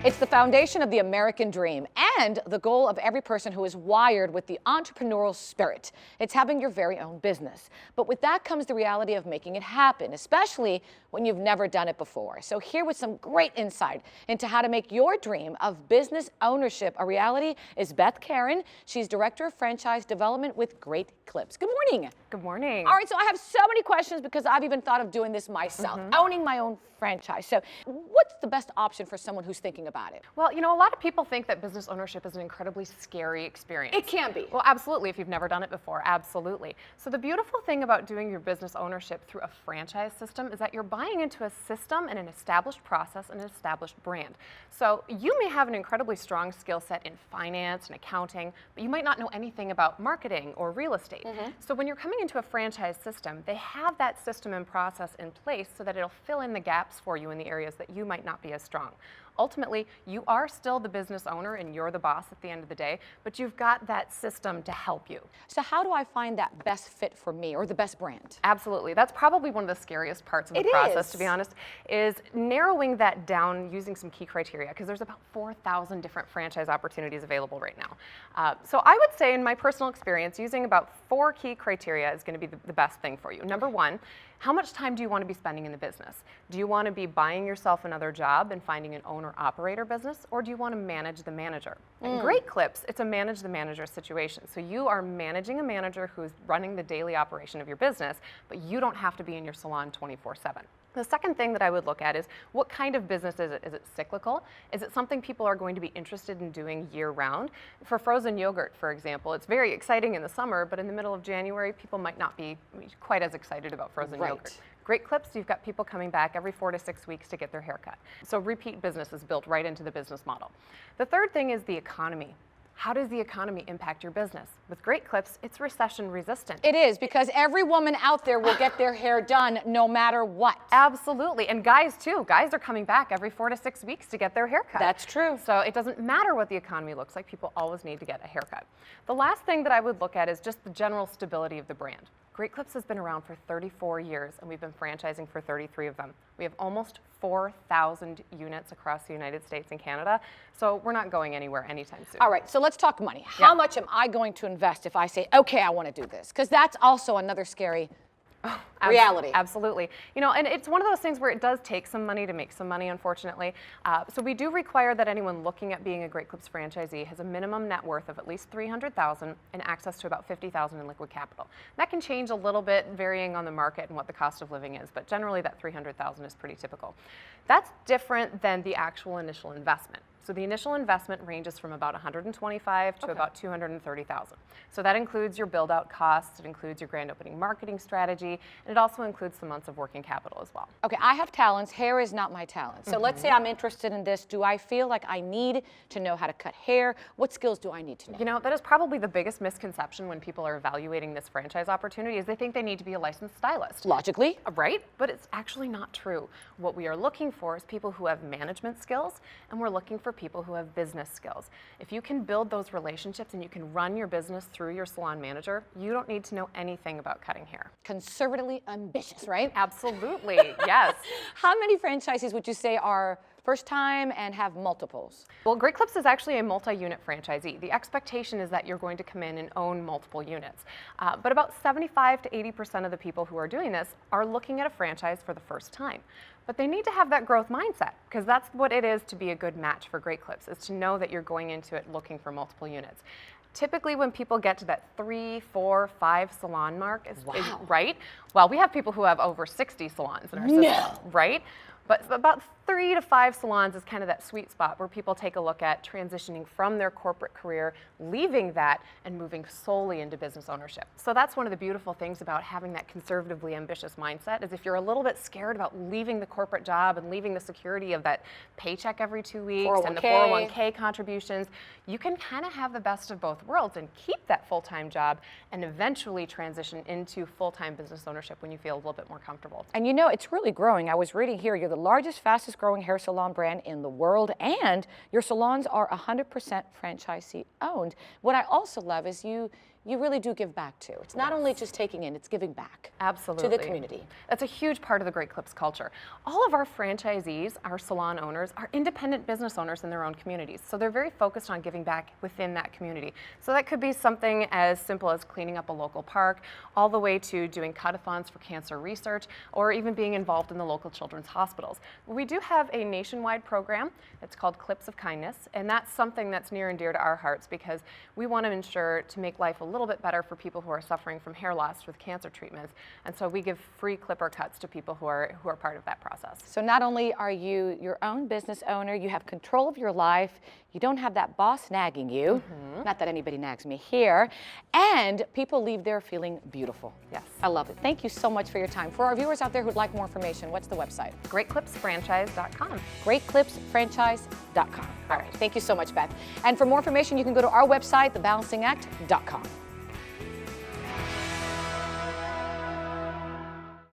It's the foundation of the American dream and the goal of every person who is wired with the entrepreneurial spirit. It's having your very own business. But with that comes the reality of making it happen, especially when you've never done it before. So here with some great insight into how to make your dream of business ownership a reality is Beth Caron. She's Director of Franchise Development with Great Clips. Good morning. Good morning. All right, so I have so many questions because I've even thought of doing this myself, owning my own franchise. So what's the best option for someone who's thinking about it? Well, a lot of people think that business ownership is an incredibly scary experience. It can be. Well, absolutely, if you've never done it before, absolutely. So the beautiful thing about doing your business ownership through a franchise system is that you're buying into a system and an established process and an established brand. So you may have an incredibly strong skill set in finance and accounting, but you might not know anything about marketing or real estate. So when you're coming into a franchise system, they have that system and process in place so that it'll fill in the gaps for you in the areas that you might not be as strong. Ultimately, you are still the business owner and you're the boss at the end of the day, but you've got that system to help you. So how do I find that best fit for me or the best brand? Absolutely. That's probably one of the scariest parts of the process, to be honest, is narrowing that down using some key criteria, because there's about 4,000 different franchise opportunities available right now. So I would say, in my personal experience, using about 4 key criteria is going to be the best thing for you. Number one, how much time do you want to be spending in the business? Do you want to be buying yourself another job and finding an owner-operator business, or do you want to manage the manager? In Great Clips, it's a manage the manager situation. So you are managing a manager who's running the daily operation of your business, but you don't have to be in your salon 24/7. The second thing that I would look at is, what kind of business is it? Is it cyclical? Is it something people are going to be interested in doing year-round? For frozen yogurt, for example, it's very exciting in the summer, but in the middle of January, people might not be quite as excited about frozen yogurt. Great Clips, you've got people coming back every 4 to 6 weeks to get their haircut. So repeat business is built right into the business model. The third thing is the economy. How does the economy impact your business? With Great Clips, it's recession resistant. It is, because every woman out there will get their hair done no matter what. Absolutely, and guys too. Guys are coming back every 4 to 6 weeks to get their haircut. That's true. So it doesn't matter what the economy looks like, people always need to get a haircut. The last thing that I would look at is just the general stability of the brand. Great Clips has been around for 34 years, and we've been franchising for 33 of them. We have almost 4,000 units across the United States and Canada, so we're not going anywhere anytime soon. All right, so let's talk money. How much am I going to invest if I say, okay, I want to do this? Because that's also another scary reality. Absolutely. And it's one of those things where it does take some money to make some money, unfortunately. So we do require that anyone looking at being a Great Clips franchisee has a minimum net worth of at least $300,000 and access to about $50,000 in liquid capital. That can change a little bit varying on the market and what the cost of living is, but generally that $300,000 is pretty typical. That's different than the actual initial investment. So the initial investment ranges from about $125,000 to about $230,000. So that includes your build-out costs, it includes your grand opening marketing strategy, and it also includes some months of working capital as well. Okay, I have talents. Hair is not my talent. So let's say I'm interested in this. Do I feel like I need to know how to cut hair? What skills do I need to know? That is probably the biggest misconception when people are evaluating this franchise opportunity, is they think they need to be a licensed stylist. Logically. Right? But it's actually not true. What we are looking for is people who have management skills, and we're looking for people who have business skills. If you can build those relationships and you can run your business through your salon manager, you don't need to know anything about cutting hair. Conservatively ambitious, right? Absolutely, yes. How many franchisees would you say are first time and have multiples? Well, Great Clips is actually a multi-unit franchisee. The expectation is that you're going to come in and own multiple units. But about 75 to 80% of the people who are doing this are looking at a franchise for the first time. But they need to have that growth mindset, because that's what it is to be a good match for Great Clips, is to know that you're going into it looking for multiple units. Typically, when people get to that 3, 4, 5 salon mark, is right? Well, we have people who have over 60 salons in our system, right? But about 3 to 5 salons is kind of that sweet spot where people take a look at transitioning from their corporate career, leaving that, and moving solely into business ownership. So that's one of the beautiful things about having that conservatively ambitious mindset, is if you're a little bit scared about leaving the corporate job and leaving the security of that paycheck every 2 weeks and the 401k contributions, you can kind of have the best of both worlds and keep that full-time job and eventually transition into full-time business ownership when you feel a little bit more comfortable. And it's really growing. I was reading here, you're the largest, fastest growing hair salon brand in the world, and your salons are 100% franchisee owned. What I also love is you you really do give back to. It's not only just taking in, it's giving back. Absolutely. To the community. That's a huge part of the Great Clips culture. All of our franchisees, our salon owners, are independent business owners in their own communities. So they're very focused on giving back within that community. So that could be something as simple as cleaning up a local park, all the way to doing cut-a-thons for cancer research, or even being involved in the local children's hospitals. We do have a nationwide program. It's called Clips of Kindness, and that's something that's near and dear to our hearts because we want to ensure to make life a little bit better for people who are suffering from hair loss with cancer treatments. And so we give free clipper cuts to people who are part of that process. So not only are you your own business owner, you have control of your life, you don't have that boss nagging you, not that anybody nags me here, and people leave there feeling beautiful. Yes. I love it. Thank you so much for your time. For our viewers out there who'd like more information, what's the website? GreatClipsFranchise.com. GreatClipsFranchise.com. All right. Thank you so much, Beth. And for more information, you can go to our website, thebalancingact.com.